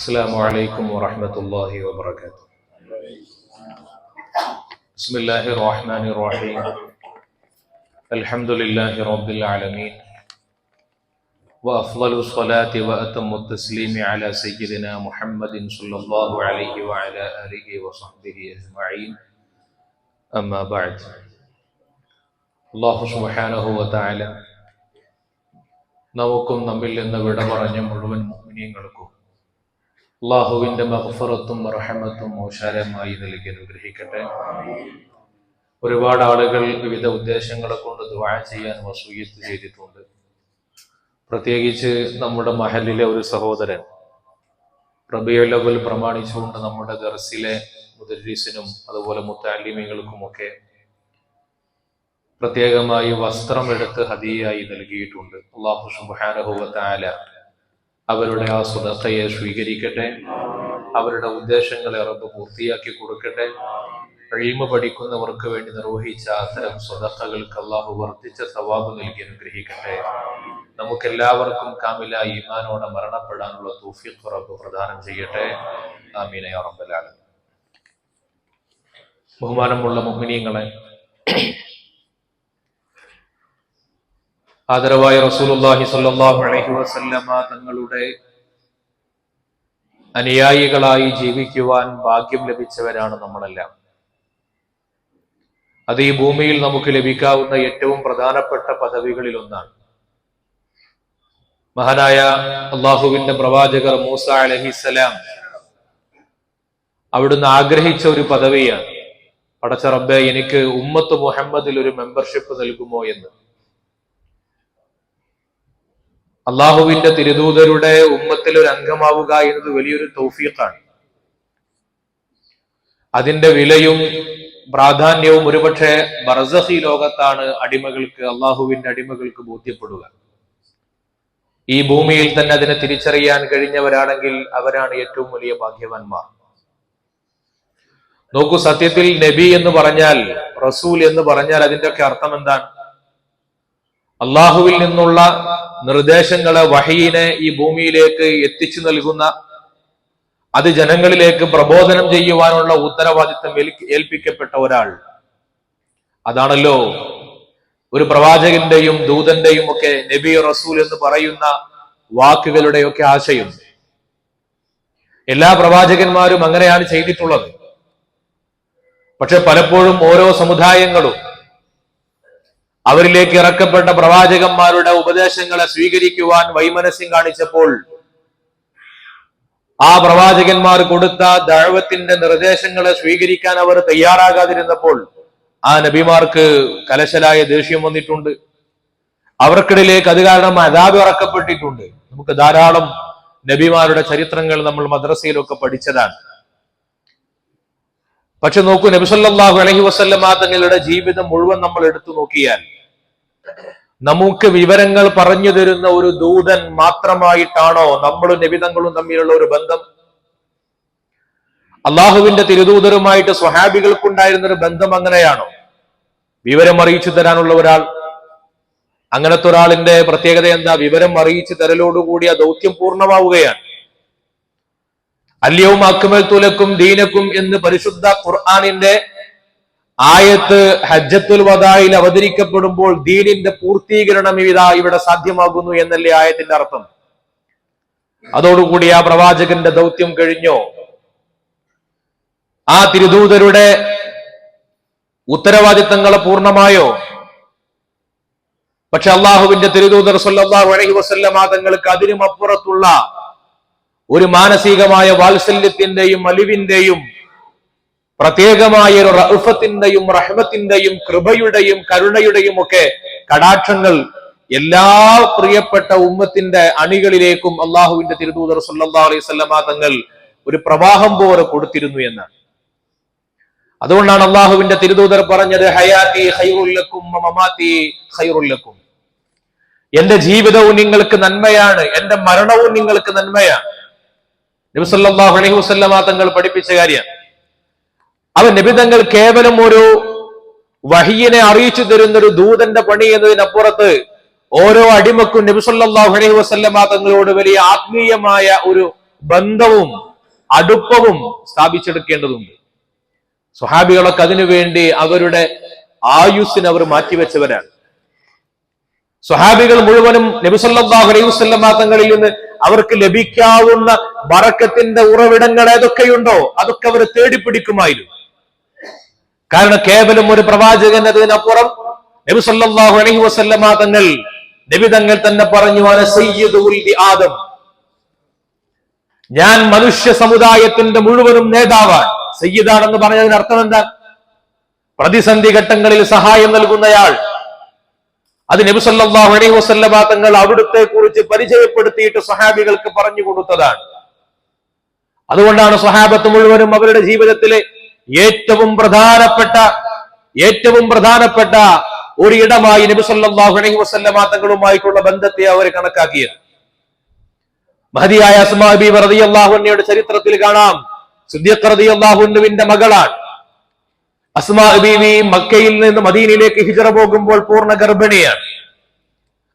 السلام عليكم ورحمة الله وبركاته. بسم الله الرحمن الرحيم. الحمد لله رب العالمين، وأفضل الصلاة وأتم التسليم على سيدنا محمد صلى الله عليه وعلى آله وصحبه أجمعين. أما بعد. الله سبحانه وتعالى നമുക്കും നമ്മിൽ നിന്ന് വിട പറഞ്ഞ മുഴുവൻ മുഅ്മിനീങ്ങൾക്കും അല്ലാഹുവിന്റെ മഗ്ഫിറത്തും റഹ്മത്തും ഓശാരമായി നൽകി അനുഗ്രഹിക്കട്ടെ. ഒരുപാട് ആളുകൾ വിവിധ ഉദ്ദേശങ്ങളെ കൊണ്ട് ദുആ ചെയ്യാൻ വസിയ്യത്ത് ചെയ്തിട്ടുണ്ട്. പ്രത്യേകിച്ച് നമ്മുടെ മഹലിലെ ഒരു സഹോദരൻ റബീഉൽ അവ്വൽ പ്രമാണിച്ചുകൊണ്ട് നമ്മുടെ ദർസിലെ മുദർരിസിനും അതുപോലെ മുതഅല്ലിമീങ്ങൾക്കുമൊക്കെ പ്രത്യേകമായി വസ്ത്രം എടുത്ത് ഹദിയയായി നൽകിയിട്ടുണ്ട്. അല്ലാഹു സുബ്ഹാനഹു വ തആല അവരുടെ ആ സദഖയെ സ്വീകരിക്കട്ടെ. അവരുടെ ഉദ്ദേശങ്ങളെ റബ്ബ് പൂർത്തിയാക്കി കൊടുക്കട്ടെ. ഇൽമു പഠിക്കുന്നവർക്ക് വേണ്ടി നിർവഹിച്ച അത്തരം സദഖകൾക്ക് അല്ലാഹു വർദ്ധിച്ച സവാബ് നൽകി അനുഗ്രഹിക്കട്ടെ. നമുക്കെല്ലാവർക്കും കാമില ഈമാനോടെ മരണപ്പെടാനുള്ള തൗഫീഖ് റബ്ബ് പ്രദാനം ചെയ്യട്ടെ. ആമീൻ യാ റബ്ബൽ ആലമീൻ. ബഹുമാനമുള്ള മുഅ്മിനീങ്ങളെ, ആദരവായ റസൂലുള്ളാഹി സ്വല്ലല്ലാഹു അലൈഹി വസല്ലമ തങ്ങളുടെ അനുയായികളായി ജീവിക്കുവാൻ ഭാഗ്യം ലഭിച്ചവരാണ് നമ്മളെല്ലാം. അത് ഈ ഭൂമിയിൽ നമുക്ക് ലഭിക്കാവുന്ന ഏറ്റവും പ്രധാനപ്പെട്ട പദവികളിൽ ഒന്നാണ്. മഹാനായ അള്ളാഹുവിന്റെ പ്രവാചകർ മൂസ അലൈഹിസ്സലാം അവിടുന്ന് ആഗ്രഹിച്ച ഒരു പദവിയാണ്, പടച്ച റബ്ബേ, എനിക്ക് ഉമ്മത്ത് മുഹമ്മദിൽ ഒരു മെമ്പർഷിപ്പ് നൽകുമോ എന്ന്. അള്ളാഹുവിന്റെ തിരുദൂതരുടെ ഉമ്മത്തിൽ ഒരു അംഗമാവുക എന്നത് വലിയൊരു തൗഫീഖാണ്. അതിന്റെ വിലയും പ്രാധാന്യവും ഒരുപക്ഷെ ബർസഖി ലോകത്താണ് അള്ളാഹുവിന്റെ അടിമകൾക്ക് ബോധ്യപ്പെടുക. ഈ ഭൂമിയിൽ തന്നെ അതിനെ തിരിച്ചറിയാൻ കഴിഞ്ഞവരാണെങ്കിൽ അവരാണ് ഏറ്റവും വലിയ ഭാഗ്യവാന്മാർ. നോക്കൂ, സത്യത്തിൽ നബി എന്ന് പറഞ്ഞാൽ, റസൂൽ എന്ന് പറഞ്ഞാൽ അതിന്റെയൊക്കെ അർത്ഥം എന്താണ്? അള്ളാഹുവിൽ നിന്നുള്ള നിർദ്ദേശങ്ങളെ, വഹീനെ ഈ ഭൂമിയിലേക്ക് എത്തിച്ചു നൽകുന്ന, അത് ജനങ്ങളിലേക്ക് പ്രബോധനം ചെയ്യുവാനുള്ള ഉത്തരവാദിത്തം ഏൽപ്പിക്കപ്പെട്ട ഒരാൾ. അതാണല്ലോ ഒരു പ്രവാചകന്റെയും ദൂതന്റെയും ഒക്കെ നബി റസൂൽ എന്ന് പറയുന്ന വാക്കുകളുടെയൊക്കെ ആശയം. എല്ലാ പ്രവാചകന്മാരും അങ്ങനെയാണ് ചെയ്തിട്ടുള്ളത്. പക്ഷെ പലപ്പോഴും ഓരോ സമുദായങ്ങളും അവരിലേക്ക് ഇറക്കപ്പെട്ട പ്രവാചകന്മാരുടെ ഉപദേശങ്ങളെ സ്വീകരിക്കുവാൻ വൈമനസ്യം കാണിച്ചപ്പോൾ, ആ പ്രവാചകന്മാർ കൊടുത്ത ദഅവത്തിന്റെ നിർദ്ദേശങ്ങളെ സ്വീകരിക്കാൻ അവർ തയ്യാറാകാതിരുന്നപ്പോൾ ആ നബിമാർക്ക് കലശലായ ദേഷ്യം വന്നിട്ടുണ്ട്. അവർക്കിടയിലേക്ക് അത് കാരണം അദാബ് ഇറക്കപ്പെട്ടിട്ടുണ്ട്. നമുക്ക് ധാരാളം നബിമാരുടെ ചരിത്രങ്ങൾ നമ്മൾ മദ്രസയിലൊക്കെ പഠിച്ചതാണ്. പക്ഷെ നോക്കൂ, നബി സല്ലല്ലാഹു അലൈഹി വസല്ലമ തങ്ങളുടെ ജീവിതം മുഴുവൻ നമ്മൾ എടുത്തു നോക്കിയാൽ നമുക്ക് വിവരങ്ങൾ പറഞ്ഞു തരുന്ന ഒരു ദൂതൻ മാത്രമായിട്ടാണോ നമ്മളും നബിതങ്ങളും തമ്മിലുള്ള ഒരു ബന്ധം? അള്ളാഹുവിന്റെ തിരുദൂതരുമായിട്ട് സ്വഹാബികൾക്കുണ്ടായിരുന്ന ഒരു ബന്ധം അങ്ങനെയാണോ? വിവരം അറിയിച്ചു തരാനുള്ള ഒരാൾ. അങ്ങനത്തെ ഒരാളിന്റെ പ്രത്യേകത എന്താ? വിവരം അറിയിച്ചു തരലോടുകൂടി ആ ദൗത്യം പൂർണ്ണമാവുകയാണ്. അൽയൗമ അക്മൽതു ലക്കും ദീനക്കും എന്ന് പരിശുദ്ധ ഖുർആനിന്റെ ആയത്ത് ഹജ്ജത്തുൽ വദായിൽ അവതരിക്കപ്പെടുമ്പോൾ ദീനിന്റെ പൂർത്തീകരണം ഇവിടെ സാധ്യമാകുന്നു എന്നല്ലേ ആയത്തിന്റെ അർത്ഥം. അതോടുകൂടി ആ പ്രവാചകന്റെ ദൗത്യം കഴിഞ്ഞോ? ആ തിരുദൂതരുടെ ഉത്തരവാദിത്തങ്ങളെ പൂർണ്ണമായോ? പക്ഷെ അള്ളാഹുവിന്റെ തിരുദൂതർ സല്ലല്ലാഹു അലൈഹി വസല്ലമ തങ്ങൾക്ക് അതിനുമപ്പുറത്തുള്ള ഒരു മാനസികമായ വാത്സല്യത്തിന്റെയും അലിവിന്റെയും പ്രത്യേകമായ ഒരു റഅഫത്തിന്റെയും റഹ്മത്തിന്റെയും കൃപയുടെയും കരുണയുടെയും ഒക്കെ കടാക്ഷങ്ങൾ എല്ലാ പ്രിയപ്പെട്ട ഉമ്മത്തിന്റെ അണികളിലേക്കും അള്ളാഹുവിന്റെ തിരുദൂതർ സല്ലല്ലാഹു അലൈഹി വസല്ലമ തങ്ങൾ ഒരു പ്രവാഹം പോലെ കൊടുത്തിരുന്നു എന്നാണ്. അതുകൊണ്ടാണ് അള്ളാഹുവിന്റെ തിരുദൂതർ പറഞ്ഞത്, ഹയാത്തി ഖൈറുൽ ലക്കും വമമാതി ഖൈറുൽ ലക്കും. എന്റെ ജീവിതവും നിങ്ങൾക്ക് നന്മയാണ്, എന്റെ മരണവും നിങ്ങൾക്ക് നന്മയാണ്. നബി സല്ലല്ലാഹു അലൈഹി വസല്ലമ തങ്ങൾ പഠിപ്പിച്ച കാര്യം. അവൻ നബി തങ്ങൾ കേവലം ഒരു വഹിയിനെ അറിയിച്ചു തരുന്ന ഒരു ദൂതന്റെ പണി എന്നതിനപ്പുറത്ത് ഓരോ അടിമക്കും നബി സല്ലല്ലാഹു അലൈഹി വസല്ലമ തങ്ങളോട് വലിയ ആത്മീയമായ ഒരു ബന്ധവും അടുപ്പവും സ്ഥാപിച്ചെടുക്കേണ്ടതുണ്ട്. സ്വഹാബികളൊക്കെ അതിനുവേണ്ടി അവരുടെ ആയുസ്സിന് അവർ മാറ്റിവെച്ചവരാണ്. സ്വഹാബികൾ മുഴുവനും നബി സല്ലല്ലാഹു അലൈഹി വസല്ലം തങ്ങളിൽ നിന്ന് അവർക്ക് ലഭിക്കാവുന്ന ബറക്കത്തിന്റെ ഉറവിടങ്ങൾ ഏതൊക്കെയുണ്ടോ അതൊക്കെ അവർ തേടിപ്പിടിക്കുമായിരുന്നു. കാരണം കേവലം ഒരു പ്രവാചകൻ എന്നതിനപ്പുറം നബി സല്ലല്ലാഹു അലൈഹി വസല്ലം നബി തങ്ങൾ തന്നെ പറഞ്ഞു, അന സയ്യിദു ഉൽദി ആദം, ഞാൻ മനുഷ്യ സമുദായത്തിന്റെ മുഴുവനും നേതാവാൻ. സയ്യിദാണെന്ന് പറഞ്ഞതിന് അർത്ഥം എന്താ? പ്രതിസന്ധി ഘട്ടങ്ങളിൽ സഹായം നൽകുന്നയാൾ. അത് നബി സല്ലല്ലാഹു അലൈഹി വസല്ലം തങ്ങൾ അവിടുത്തെ കുറിച്ച് പരിചയപ്പെടുത്തിയിട്ട് സ്വഹാബികൾക്ക് പറഞ്ഞു കൊടുത്തതാണ്. അതുകൊണ്ടാണ് സ്വഹാബത്ത് മുഴുവനും അവരുടെ ജീവിതത്തിലെ ഏറ്റവും പ്രധാനപ്പെട്ട ഒരു ഇടമായി നബി സല്ലല്ലാഹു അലൈഹി വസല്ലം തങ്ങളുമായിട്ടുള്ള ബന്ധത്തെ അവർ കണക്കാക്കിയത്. മഹദിയായ അസ്മാ ബീവി റളിയല്ലാഹു അൻഹയുടെ ചരിത്രത്തിൽ കാണാം, സിദ്ദീഖ് റളിയല്ലാഹു അൻഹുവിന്റെ മകളാണ് അസ്മാ ബീവി. മക്കയിൽ നിന്ന് മദീനയിലേക്ക് ഹിജ്റ പോകുമ്പോൾ പൂർണ്ണ ഗർഭിണിയാണ്.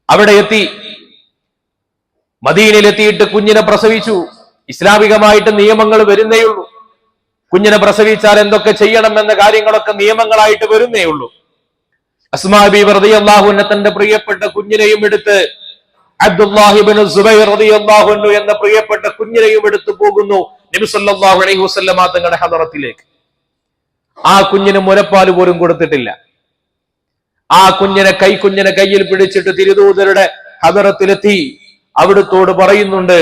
അവിടെ എത്തി, മദീനയിലെത്തിയിട്ട് കുഞ്ഞിനെ പ്രസവിച്ചു. ഇസ്ലാമികമായിട്ട് നിയമങ്ങൾ വരുന്നേയുള്ളൂ. കുഞ്ഞിനെ പ്രസവിച്ചാൽ എന്തൊക്കെ ചെയ്യണം എന്ന കാര്യങ്ങളൊക്കെ നിയമങ്ങളായിട്ട് വരുന്നേയുള്ളൂ. അസ്മാ ബീവി റളിയല്ലാഹു അൻഹ തന്റെ പ്രിയപ്പെട്ട കുഞ്ഞിനെയും എടുത്ത് അബ്ദുല്ലാഹി ഇബ്നു സുബൈർ റളിയല്ലാഹു അൻഹു എന്ന പ്രിയപ്പെട്ട കുഞ്ഞിനെയും എടുത്തു പോകുന്നു നബി സല്ലല്ലാഹു അലൈഹി വസല്ലം തങ്ങളുടെ ഹദറത്തിലേക്ക്. ആ കുഞ്ഞിന് മുലപ്പാൽ പോലും കൊടുത്തിട്ടില്ല. ആ കുഞ്ഞിനെ കയ്യിൽ പിടിച്ചിട്ട് തിരുദൂതരുടെ ഹദറത്തിലെത്തി അവിടുത്തോട് പറയുന്നുണ്ട്,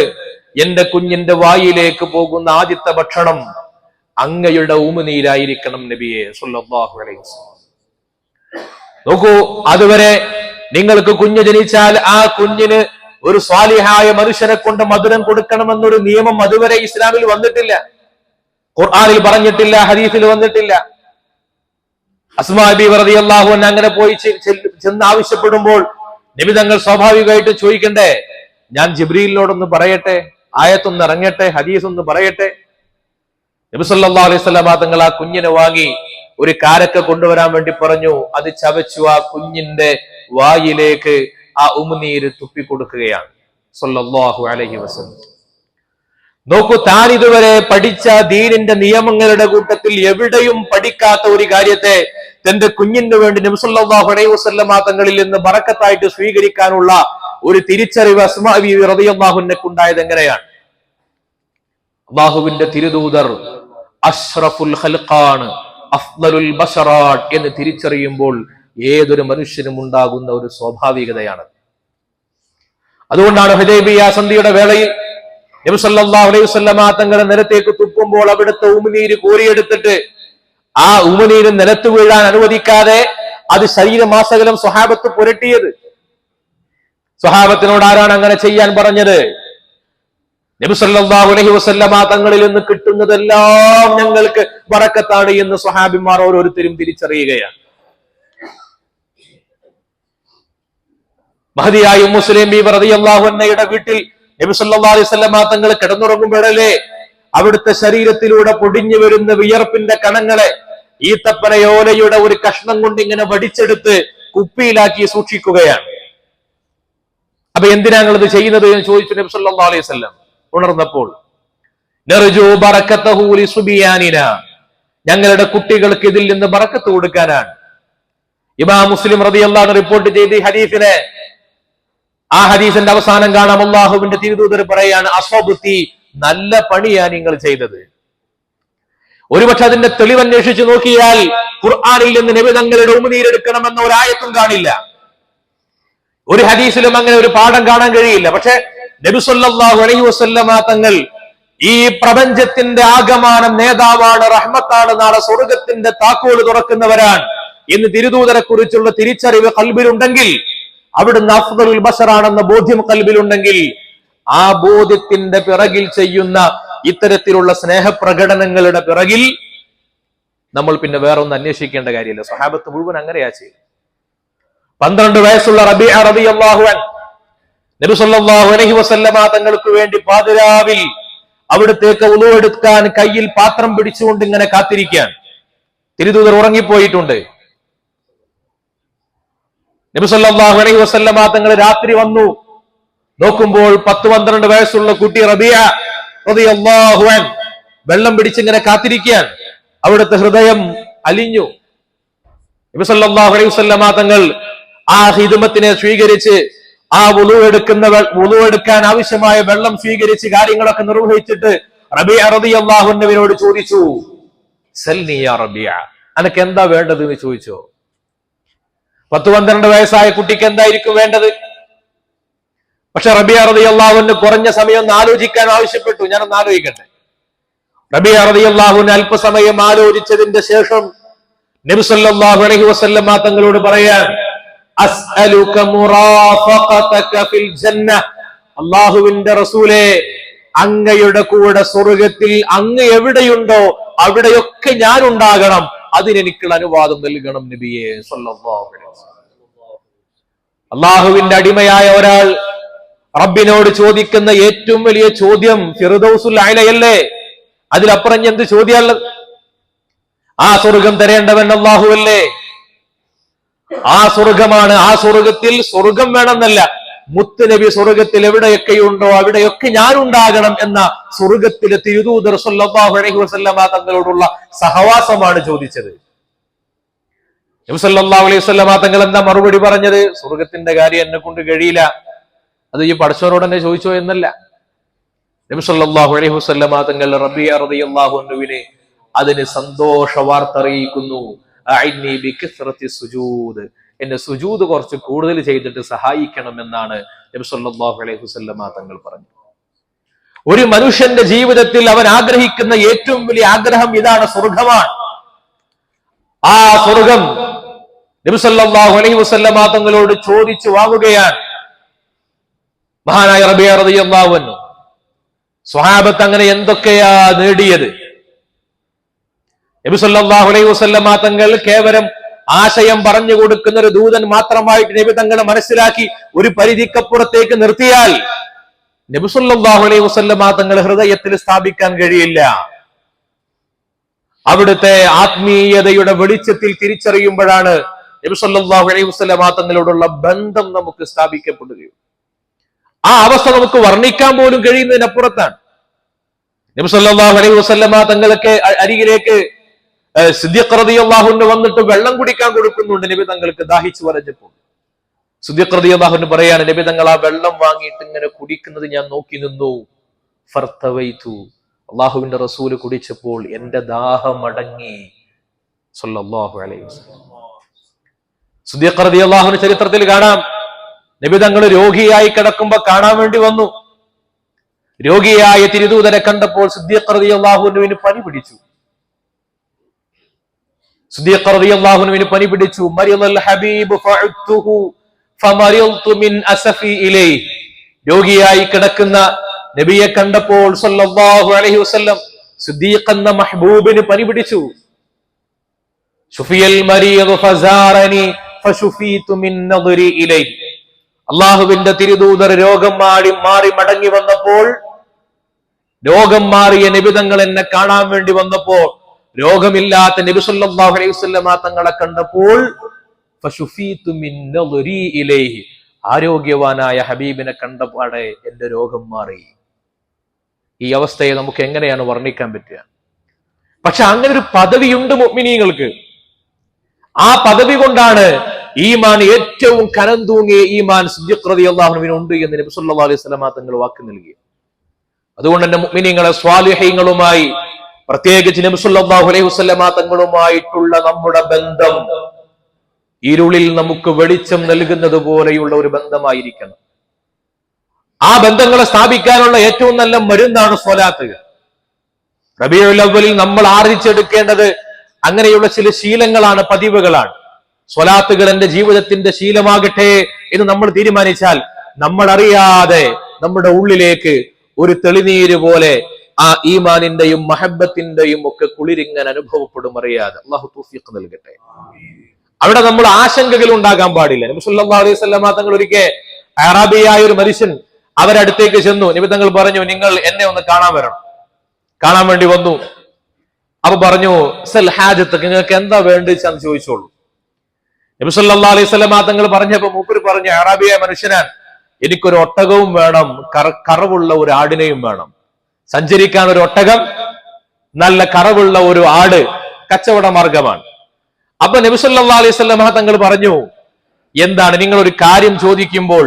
എന്റെ കുഞ്ഞിന്റെ വായിലേക്ക് പോകുന്ന ആദ്യത്തെ ഭക്ഷണം അങ്ങയുടെ ഉമിനീരായിരിക്കണം നബിയെ സല്ലല്ലാഹു അലൈഹി വസല്ലം. നോക്കൂ, അതുവരെ നിങ്ങൾക്ക് കുഞ്ഞ് ജനിച്ചാൽ ആ കുഞ്ഞിന് ഒരു സ്വാലിഹായ മനുഷ്യനെ കൊണ്ട് മധുരം കൊടുക്കണമെന്നൊരു നിയമം അതുവരെ ഇസ്ലാമിൽ വന്നിട്ടില്ല. ഖുർആനിൽ പറഞ്ഞിട്ടില്ല, ഹദീസിൽ വന്നിട്ടില്ല. അസ്മാ ബീവി റളിയല്ലാഹു അൻഹ അങ്ങനെ പോയി ചെന്ന് ആവശ്യപ്പെടുമ്പോൾ നബി തങ്ങൾ സ്വാഭാവികമായിട്ട് ചോദിക്കണ്ടേ, ഞാൻ ജിബ്രീലിനോടൊന്ന് പറയട്ടെ, ആയത്തൊന്ന് ഇറങ്ങട്ടെ, ഹദീസ് ഒന്ന് പറയട്ടെ. നബി സല്ലല്ലാഹു അലൈഹി വസല്ലം തങ്ങൾ ആ കുഞ്ഞിനെ വാങ്ങി ഒരു കാരക്ക കൊണ്ടുവരാൻ വേണ്ടി പറഞ്ഞു. അത് ചവച്ചു ആ കുഞ്ഞിന്റെ വായിലേക്ക് ആ ഉമിനീര് തുപ്പിക്കൊടുക്കുകയാണ് സല്ലല്ലാഹു അലൈഹി വസല്ലം. നോക്കൂ, താൻ ഇതുവരെ പഠിച്ച ദീനിന്റെ നിയമങ്ങളുടെ കൂട്ടത്തിൽ എവിടെയും പഠിക്കാത്ത ഒരു കാര്യത്തെ തന്റെ കുഞ്ഞിന് വേണ്ടി നബി സല്ലല്ലാഹു അലൈഹി വസല്ലം തങ്ങളിൽ നിന്ന് ബറക്കത്തായിട്ട് സ്വീകരിക്കാനുള്ള ഒരു തിരിച്ചറിവ് അസ്മാ ബീവി റളിയല്ലാഹു അൻഹയ്ക്ക് ഉണ്ടായത് എങ്ങനെയാണ്? അല്ലാഹുവിന്റെ തിരുദൂതർ അഷ്റഫുൽ ഖൽഖാണ്, അഫ്ളലുൽ ബശറാൻ എന്ന് തിരിച്ചറിയുമ്പോൾ ഏതൊരു മനുഷ്യനും ഉണ്ടാകുന്ന ഒരു സ്വാഭാവികതയാണ്. അതുകൊണ്ടാണ് ഹുദൈബിയ സന്ധിയുടെ വേളയിൽ നബി സല്ലല്ലാഹു അലൈഹി വസല്ലം തങ്ങളുടെ നിലത്തേക്ക് തുപ്പുമ്പോൾ അവിടുത്തെ ഉമിനീര് കോരിയെടുത്തിട്ട് ആ ഉമിനീര് നിലത്ത് വീഴാൻ അനുവദിക്കാതെ അത് ശരീരമാസകലം സ്വഹാബത്ത് പുരട്ടിയത്. സ്വഹാബത്തിനോട് ആരാണ് അങ്ങനെ ചെയ്യാൻ പറഞ്ഞത്? നബി സല്ലല്ലാഹു അലൈഹി വസല്ലം തങ്ങളിൽ നിന്ന് കിട്ടുന്നതെല്ലാം ഞങ്ങൾക്ക് ബറക്കത്താണ് എന്ന് സ്വഹാബിമാർ ഓരോരുത്തരും തിരിച്ചറിയുകയാണ്. മഹദിയായ ഉമ്മു സുലൈം ബീവി റളിയല്ലാഹു അൻഹയുടെ വീട്ടിൽ നബി സല്ലല്ലാഹു അലൈഹി വസല്ലം തങ്ങൾ കിടന്നുറങ്ങുമ്പോഴല്ലേ അവിടുത്തെ ശരീരത്തിലൂടെ പൊടിഞ്ഞു വരുന്ന വിയർപ്പിന്റെ കണങ്ങളെ ഈത്തപ്പനയോലയുടെ ഒരു കഷ്ണം കൊണ്ട് ഇങ്ങനെ വടിച്ചെടുത്ത് കുപ്പിയിലാക്കി സൂക്ഷിക്കുകയാണ്. അപ്പൊ എന്തിനാ നിങ്ങളിത് ചെയ്യുന്നത് എന്ന് ചോദിച്ചു നബി സല്ലല്ലാഹു അലൈഹി വസല്ലം. ഉണർന്നപ്പോൾ നർജു ബറക്കതഹു ലിസുബിയാനിന, ഞങ്ങളുടെ കുട്ടികൾക്ക് ഇതിൽ നിന്ന് ബറക്കത്ത് കൊടുക്കാനാണ്. ഇമാം മുസ്ലിം റളിയല്ലാഹു അൻഹു റിപ്പോർട്ട് ചെയ്ത ഈ ഹദീസിനെ, ആ ഹദീസിന്റെ അവസാനം കാണാം അല്ലാഹുവിന്റെ തിരുദൂതർ പറയാണ്, അസ്വബുത്തി, നല്ല പണിയാ നിങ്ങൾ ചെയ്തത്. ഒരുപക്ഷെ അതിന്റെ തെളിവന്വേഷിച്ച് നോക്കിയാൽ ഖുർആനിൽ നിന്ന് നബി തങ്ങളുടെ ഉമിനീരെടുക്കണമെന്ന ഒരു ആയത്തും കാണില്ല, ഒരു ഹദീസിലും അങ്ങനെ ഒരു പാഠം കാണാൻ കഴിയില്ല. പക്ഷെ നബി സല്ലല്ലാഹു അലൈഹി വസല്ലം തങ്ങൾ ഈ പ്രപഞ്ചത്തിന്റെ ആകമാനം നേതാവാണ്, റഹ്മത്താണ്, നാളെ സ്വർഗത്തിന്റെ താക്കോല് തുറക്കുന്നവരാണ് എന്ന് തിരുദൂതരെ കുറിച്ചുള്ള തിരിച്ചറിവ് ഖൽബിലുണ്ടെങ്കിൽ, അവിടുന്ന് അഫ്ദലുൽ ബശറാണെന്ന ബോധ്യം ഖൽബിലുണ്ടെങ്കിൽ, ആ ബോധ്യത്തിന്റെ പിറകിൽ ചെയ്യുന്ന ഇത്തരത്തിലുള്ള സ്നേഹപ്രകടനങ്ങളുടെ പിറകിൽ നമ്മൾ പിന്നെ വേറെ ഒന്നും അന്വേഷിക്കേണ്ട കാര്യമില്ല. സ്വഹാബത്ത് മുഴുവൻ അങ്ങനെയാ ചെയ്തു. 12 വയസ്സുള്ള റബീഅ റളിയല്ലാഹു അൻഹു നബി സല്ലല്ലാഹു അലൈഹി വസല്ലം തങ്ങൾക്ക് വേണ്ടി പാതിരാവിൽ അവിടത്തേക്ക് വുളു എടുക്കാൻ കയ്യിൽ പാത്രം പിടിച്ചുകൊണ്ട് ഇങ്ങനെ കാത്തിരിക്കാൻ. തിരുദൂതർ ഉറങ്ങിപ്പോയിട്ടുണ്ട്. നബി സല്ലല്ലാഹു അലൈഹി വസല്ലം തങ്ങൾ രാത്രി വന്നു നോക്കുമ്പോൾ 10-12 വയസ്സുള്ള കുട്ടി റബീഅ റളിയല്ലാഹു അൻഹു വെള്ളം പിടിച്ചിങ്ങനെ കാത്തിരിക്കുകയാണ്. അവിടുത്തെ ഹൃദയം അലിഞ്ഞു. നബി സല്ലല്ലാഹു അലൈഹി വസല്ലമ തങ്ങൾ ആ ഹിദ്മത്തിനെ സ്വീകരിച്ച് ആ വുളു എടുക്കാൻ ആവശ്യമായ വെള്ളം സ്വീകരിച്ച് കാര്യങ്ങളൊക്കെ നിർവഹിച്ചിട്ട് റബീഅ റളിയല്ലാഹു അൻഹുവിനോട് ചോദിച്ചു, സൽനി യാ റബീഅ, അനക്ക് എന്താ വേണ്ടത് എന്ന് ചോദിച്ചോ. 10-12 വയസ്സായ കുട്ടിക്ക് എന്തായിരിക്കും വേണ്ടത്? പക്ഷെ റബീഅ റളിയല്ലാഹു അൻഹു കുറഞ്ഞ സമയം ഒന്ന് ആലോചിക്കാൻ ആവശ്യപ്പെട്ടു. ഞാനൊന്ന് ആലോചിക്കട്ടെ. റബീഅ റളിയല്ലാഹു അൻഹു അല്പസമയം ആലോചിച്ചതിന്റെ ശേഷം നബി സല്ലല്ലാഹു അലൈഹി വസല്ലമ തങ്ങളോട് പറയാൻ, അസ്അലുക മുറാഫഖതക ഫിൽ ജന്ന, അല്ലാഹുവിന്റെ റസൂലേ, അങ്ങയുടെ കൂടെ സ്വർഗ്ഗത്തിൽ അങ്ങ് എവിടെയുണ്ടോ അവിടെയൊക്കെ ഞാൻ ഉണ്ടാകണം, അതിനെനിക്കുള്ള അനുവാദം നൽകണം നബിയെ സല്ലല്ലാഹു അലൈഹി വസല്ലം. അല്ലാഹുവിന്റെ അടിമയായ ഒരാൾ റബ്ബിനോട് ചോദിക്കുന്ന ഏറ്റവും വലിയ ചോദ്യം ഫിർദൗസുൽ അഅലയല്ലേ? അതിലപ്പുറം എന്ത് ചോദ്യമുള്ളത്? ആ സ്വർഗം തരേണ്ടവൻ അല്ലാഹുവല്ലേ? ആ സ്വർഗമാണ്. ആ സ്വർഗത്തിൽ സ്വർഗം വേണമെന്നല്ല, മുത്തുനബി സ്വർഗത്തിൽ എവിടെയൊക്കെയുണ്ടോ അവിടെയൊക്കെ ഞാൻ ഉണ്ടാകണം എന്ന സ്വർഗത്തിലെ തിരുദൂതർ സല്ലല്ലാഹു അലൈഹി വസല്ലമ തങ്ങളോടുള്ള സഹവാസമാണ് ചോദിച്ചത്. നബി സല്ലല്ലാഹു അലൈഹി വസല്ലമ തങ്ങൾ എന്താ മറുപടി പറഞ്ഞത്? സ്വർഗത്തിന്റെ കാര്യം എന്നെ കൊണ്ട് കഴിയില്ല, അത് ഈ പടച്ചവനോട് തന്നെ ചോദിച്ചോ എന്നല്ല. നബി സല്ലല്ലാഹു അലൈഹി വസല്ലമ തങ്ങൾ റബീഅ റളിയല്ലാഹു അൻഹുവിനെ അതിന് സന്തോഷ വാർത്ത അറിയിക്കുന്നു. അഇന്നി ബികസ്റത്തി സുജൂദ്, എന്നെ സുജൂദ് കുറച്ച് കൂടുതൽ ചെയ്തിട്ട് സഹായിക്കണം എന്നാണ് നബി സല്ലല്ലാഹു അലൈഹി വസല്ലമ തങ്ങൾ പറഞ്ഞു. ഒരു മനുഷ്യന്റെ ജീവിതത്തിൽ അവൻ ആഗ്രഹിക്കുന്ന ഏറ്റവും വലിയ ആഗ്രഹം ഇതാണ്, സ്വർഗമാണ്. ആ സ്വർഗം നബി സല്ലല്ലാഹു അലൈഹി വസല്ലമ തങ്ങളോട് ചോദിച്ചു വാങ്ങുകയാണ് മഹാനായ റബീഅ റളിയല്ലാഹു അൻഹു. സ്വഹാബത്ത് അങ്ങനെ എന്തൊക്കെയാ നേടിയത്? നബി സല്ലല്ലാഹു അലൈഹി വസല്ലമ തങ്ങൾ കേവലം ആശയം പറഞ്ഞു കൊടുക്കുന്ന ഒരു ദൂതൻ മാത്രമായിട്ട് നബി തങ്ങളെ മനസ്സിലാക്കി ഒരു പരിധിക്കപ്പുറത്തേക്ക് നിർത്തിയാൽ നബി സല്ലല്ലാഹു അലൈഹി വസല്ലമ തങ്ങൾ ഹൃദയത്തിൽ സ്ഥാപിക്കാൻ കഴിയില്ല. അവിടുത്തെ ആത്മീയതയുടെ വെളിച്ചത്തിൽ തിരിച്ചറിയുമ്പോഴാണ് നബി സല്ലല്ലാഹു അലൈഹി വസല്ലമ തങ്ങളോടുള്ള ബന്ധം നമുക്ക് സ്ഥാപിക്കപ്പെടുകയും ആ അവസ്ഥ നമുക്ക് വർണ്ണിക്കാൻ പോലും കഴിയുന്നതിനപ്പുറത്താണ്. നബി സല്ലല്ലാഹു അലൈഹി വസല്ലമ തങ്ങൾക്ക് അരികിലേക്ക് സിദ്ദീഖ് റളിയല്ലാഹു അൻഹു വന്നിട്ട് വെള്ളം കുടിക്കാൻ കൊടുക്കുന്നുണ്ട്. നബി തങ്ങൾക്ക് ദാഹിച്ചു വലഞ്ഞപ്പോൾ സിദ്ദീഖ് റളിയല്ലാഹു അൻഹു പറയാണ്, നബി തങ്ങൾ ആ വെള്ളം വാങ്ങിയിട്ട് ഇങ്ങനെ കുടിക്കുന്നത് ഞാൻ നോക്കി നിന്നു. ഫർതവൈതു, അല്ലാഹുവിന്റെ റസൂല് കുടിച്ചപ്പോൾ എന്റെ ദാഹം അടങ്ങി. സല്ലല്ലാഹു അലൈഹി വസല്ലം. സിദ്ദീഖ് റളിയല്ലാഹു അൻഹു ചരിത്രത്തിൽ കാണാം, നബി തങ്ങൾ രോഗിയായി കിടക്കുമ്പോ കാണാൻ വേണ്ടി വന്നു. രോഗിയായ തിരുദൂതരെ കണ്ടപ്പോൾ സിദ്ദീഖ് റളിയല്ലാഹു അൻഹുവിന് പനി പിടിച്ചു. സിദ്ദീഖ് റളിയല്ലാഹു അൻഹുവിന് പനി പിടിച്ചു. മരിദൽ ഹബീബ് ഫഅത്തുഹു ഫമരിൽതു മിൻ അസഫി ഇലൈഹി. രോഗിയായി കിടക്കുന്ന നബിയെ കണ്ടപ്പോൾ സല്ലല്ലാഹു അലൈഹി വസല്ലം സിദ്ദീഖ് എന്ന മഹ്ബൂബിന് പനി പിടിച്ചു. ശുഫിയൽ മരീദ് ഫസാറനി ഫശുഫീതു മിൻ നദരി ഇലൈഹി. അല്ലാഹുവിന്റെ തിരുദൂതർ രോഗം മാറി മടങ്ങി വന്നപ്പോൾ, രോഗം മാറിയ നബി തങ്ങൾ എന്നെ കാണാൻ വേണ്ടി വന്നപ്പോൾ, രോഗമില്ലാത്ത നബി സല്ലല്ലാഹു അലൈഹി വസല്ലമ തങ്ങളെ കണ്ടപ്പോൾ ഫശുഫീതു മിൻ നദരി ഇലൈഹി, ആരോഗ്യവാനായ ഹബീബിനെ കണ്ടപാടെ എന്റെ രോഗം മാറി. ഈ അവസ്ഥയെ നമുക്ക് എങ്ങനെയാണ് വർണ്ണിക്കാൻ പറ്റുക? പക്ഷെ അങ്ങനെ ഒരു പദവിയുണ്ട് മുഅ്മിനീങ്ങൾക്ക്. ആ പദവി കൊണ്ടാണ് ഈമാൻ ഏറ്റവും കനം തൂങ്ങിയ ഈമാൻ സിദ്ദീഖ് റളിയല്ലാഹു അൻഹുവിന് ഉണ്ട് എന്ന് നബി സല്ലല്ലാഹു അലൈഹി വസല്ലമ തങ്ങൾ വാക്ക് നൽകി. അതുകൊണ്ട് തന്നെ മുഅ്മിനീങ്ങളെ സ്വാലിഹീങ്ങളുമായി, പ്രത്യേകിച്ച് നബി സല്ലല്ലാഹു അലൈഹി വസല്ലമ തങ്ങളുമായിട്ടുള്ള നമ്മുടെ ബന്ധം ഇരുളിൽ നമുക്ക് വെളിച്ചം നൽകുന്നത് പോലെയുള്ള ഒരു ബന്ധമായിരിക്കണം. ആ ബന്ധങ്ങളെ സ്ഥാപിക്കാനുള്ള ഏറ്റവും നല്ല മരുന്നാണ് സ്വലാത്ത്. റബീഉൽ അവ്വലിൽ നമ്മൾ ആർജിച്ചെടുക്കേണ്ടത് അങ്ങനെയുള്ള ചില ശീലങ്ങളാണ്, പതിവുകളാണ്. സ്വലാത്തുകൾ എന്റെ ജീവിതത്തിന്റെ ശീലമാകട്ടെ എന്ന് നമ്മൾ തീരുമാനിച്ചാൽ നമ്മൾ അറിയാതെ നമ്മുടെ ഉള്ളിലേക്ക് ഒരു തെളിനീര് പോലെ ആ ഈമാനിന്റെയും മഹബത്തിന്റെയും ഒക്കെ കുളിരിങ്ങനെ അനുഭവപ്പെടും അറിയാതെ. അല്ലാഹു തൗഫീഖ് നൽകട്ടെ. അവിടെ നമ്മൾ ആശങ്കകൾ ഉണ്ടാകാൻ പാടില്ല. നബി സല്ലല്ലാഹു അലൈഹി വസല്ലമ തങ്ങൾ ഒരിക്കൽ അറാബിയായ ഒരു മനുഷ്യൻ അവരടുത്തേക്ക് ചെന്നു. നബി തങ്ങൾ പറഞ്ഞു, നിങ്ങൾ എന്നെ ഒന്ന് കാണാൻ വരണം. കാണാൻ വേണ്ടി വന്നു. അപ്പൊ പറഞ്ഞു, സൽ ഹാജത്ത്, നിങ്ങൾക്ക് എന്താ വേണ്ടിച്ചാന്ന് ചോദിച്ചോളൂ. നബി സല്ലല്ലാഹു അലൈഹി വസല്ലമ തങ്ങൾ പറഞ്ഞപ്പോ മൂപ്പര് പറഞ്ഞു, അറാബിയായ മനുഷ്യനാൻ, എനിക്കൊരു ഒട്ടകവും വേണം, കറവുള്ള ഒരു ആടിനെയും വേണം. സഞ്ചരിക്കാൻ ഒരു ഒട്ടകം, നല്ല കറവുള്ള ഒരു ആട് കച്ചവട മാർഗമാണ്. അപ്പൊ നബി സല്ലല്ലാഹു അലൈഹി വസല്ലം തങ്ങൾ പറഞ്ഞു, എന്താണ് നിങ്ങൾ ഒരു കാര്യം ചോദിക്കുമ്പോൾ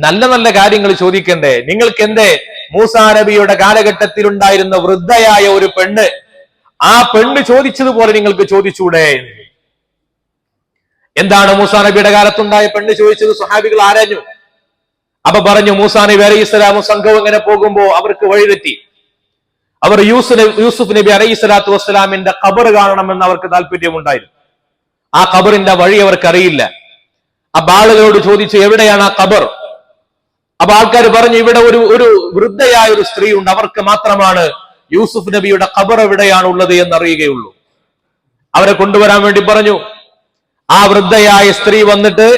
നല്ല നല്ല കാര്യങ്ങൾ ചോദിക്കണ്ടേ? നിങ്ങൾക്ക് എന്തേ മൂസാ നബിയുടെ കാലഘട്ടത്തിൽ ഉണ്ടായിരുന്ന വൃദ്ധയായ ഒരു പെണ്ണ്, ആ പെണ്ണ് ചോദിച്ചതുപോലെ നിങ്ങൾക്ക് ചോദിച്ചൂടെ? എന്താണ് മൂസാ നബിയുടെ കാലത്തുണ്ടായ പെണ്ണ് ചോദിച്ചത്? സ്വഹാബികൾ ആരാഞ്ഞു. അപ്പൊ പറഞ്ഞു, മൂസാ നബി അലൈഹിസ്സലാമും സംഘവും ഇങ്ങനെ പോകുമ്പോ അവർക്ക് വഴിതെറ്റി. അവർ യൂസുഫ് നബി അലൈഹിസ്സലാത്തു വസ്സലാമിന്റെ ഖബർ കാണണമെന്ന് അവർക്ക് താല്പര്യമുണ്ടായിരുന്നു. ആ ഖബറിന്റെ വഴി അവർക്ക് അറിയില്ല. അപ്പൊ ആളുകളോട് ചോദിച്ചു, എവിടെയാണ് ആ ഖബർ? അപ്പൊ ആൾക്കാർ പറഞ്ഞു, ഇവിടെ ഒരു വൃദ്ധയായ ഒരു സ്ത്രീ ഉണ്ട്, അവർക്ക് മാത്രമാണ് യൂസുഫ് നബിയുടെ ഖബർ എവിടെയാണ് ഉള്ളത് എന്ന് അറിയുകയുള്ളൂ. അവരെ കൊണ്ടുവരാൻ വേണ്ടി പറഞ്ഞു. ആ വൃദ്ധയായ സ്ത്രീ വന്നിട്ട്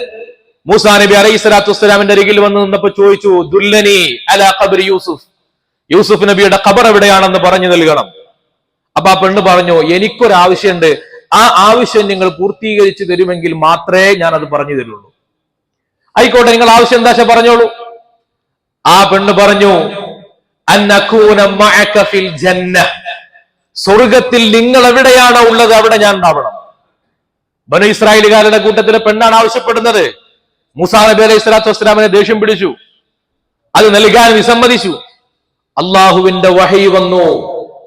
മൂസാ നബി അലൈഹി സ്വലാത്തു വസ്സലാമിന്റെ അരികിൽ വന്ന് നിന്നപ്പോ ചോദിച്ചു, ദുല്ലനി അലാ ഖബർ യൂസുഫ്, യൂസുഫ് നബിയുടെ ഖബർ എവിടെയാണെന്ന് പറഞ്ഞു നൽകണം. അപ്പൊ ആ പെണ്ണ് പറഞ്ഞു, എനിക്കൊരാവശ്യമുണ്ട്, ആ ആവശ്യം നിങ്ങൾ പൂർത്തീകരിച്ചു തരുമെങ്കിൽ മാത്രമേ ഞാൻ അത് പറഞ്ഞു തരുള്ളൂ. ആയിക്കോട്ടെ, നിങ്ങൾ ആവശ്യം എന്താ പറഞ്ഞോളൂ. ആ പെണ്ണ് പറഞ്ഞു, അന്നകൂന മഅക ഫിൽ ജന്ന, സ്വർഗത്തിൽ നിങ്ങൾ എവിടെയാണോ ഉള്ളത് അവിടെ ഞാൻ ഉണ്ടാവണം. ബനു ഇസ്രായേലുകാരുടെ കൂട്ടത്തിലെ പെണ്ണാണ് ആവശ്യപ്പെടുന്നത്. മൂസാ നബി അലൈഹി സ്വലാത്തു വസ്സലാമിനെ ദേഷ്യം പിടിച്ചു, അത് നൽകാൻ വിസമ്മതിച്ചു. അള്ളാഹുവിന്റെ വഹി വന്നു,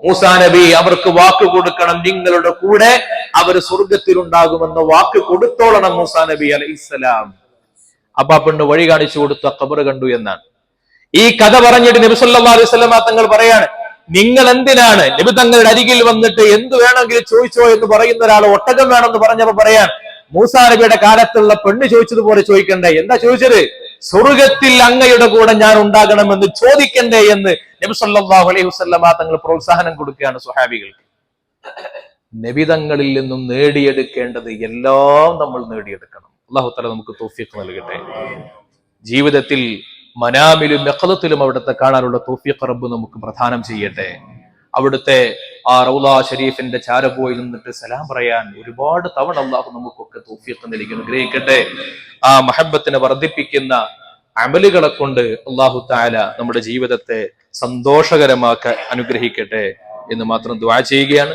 മൂസാ നബി അവർക്ക് വാക്ക് കൊടുക്കണം, നിങ്ങളുടെ കൂടെ അവർ സ്വർഗത്തിൽ ഉണ്ടാകുമെന്ന് വാക്ക് കൊടുത്തോളണം മൂസാ നബി അലൈഹിസ്സലാം. അപ്പൊ ആ പെണ്ണ് വഴി കാണിച്ചു കൊടുത്ത ഖബർ കണ്ടു എന്നാണ്. ഈ കഥ പറഞ്ഞിട്ട് നബി സല്ലല്ലാഹു അലൈഹി വസല്ലം തങ്ങൾ പറയാണ്, നിങ്ങൾ എന്തിനാണ് നബി തങ്ങളുടെ അരികിൽ വന്നിട്ട് എന്ത് വേണമെങ്കിലും ചോദിച്ചോ എന്ന് പറയുന്ന ഒരാൾ ഒട്ടകം വേണമെന്ന് പറഞ്ഞപ്പോ പറയാൻ, മൂസാ നബിയുടെ കാലത്തുള്ള പെണ്ണ് ചോദിച്ചതുപോലെ ചോദിക്കണ്ടേ? എന്താ ചോദിച്ചത്? സ്വർഗത്തിൽ അങ്ങയുടെ കൂടെ ഞാൻ ഉണ്ടാകണമെന്ന് ചോദിക്കണ്ടേ എന്ന് നബി സല്ലല്ലാഹു അലൈഹി വസല്ലം തങ്ങൾ പ്രോത്സാഹനം കൊടുക്കുകയാണ് സ്വഹാബികൾക്ക്. നബി തങ്ങളിൽ നിന്നും നേടിയെടുക്കേണ്ടത് എല്ലാം നമ്മൾ നേടിയെടുക്കണം. അല്ലാഹു തആല നമുക്ക് തൗഫീഖ് നൽകട്ടെ. ജീവിതത്തിൽ മനാമിലും യഖ്ളത്തിലും അവിടുത്തെ കാണാനുള്ള തൗഫീഖ് റബ്ബ് നമുക്ക് പ്രദാനം ചെയ്യട്ടെ. അവിടുത്തെ ആ റൗള ഷരീഫിന്റെ ചാരപോയിൽ നിന്നിട്ട് സലാം പറയാൻ ഒരുപാട് തവണ അള്ളാഹു നമുക്കൊക്കെ തൗഫീഖ് നൽകി അനുഗ്രഹിക്കട്ടെ. ആ മഹബ്ബത്തിനെ വർദ്ധിപ്പിക്കുന്ന അമലുകളെ കൊണ്ട് അള്ളാഹു തആല നമ്മുടെ ജീവിതത്തെ സന്തോഷകരമാക്കാൻ അനുഗ്രഹിക്കട്ടെ എന്ന് മാത്രം ദുആ ചെയ്യുകയാണ്.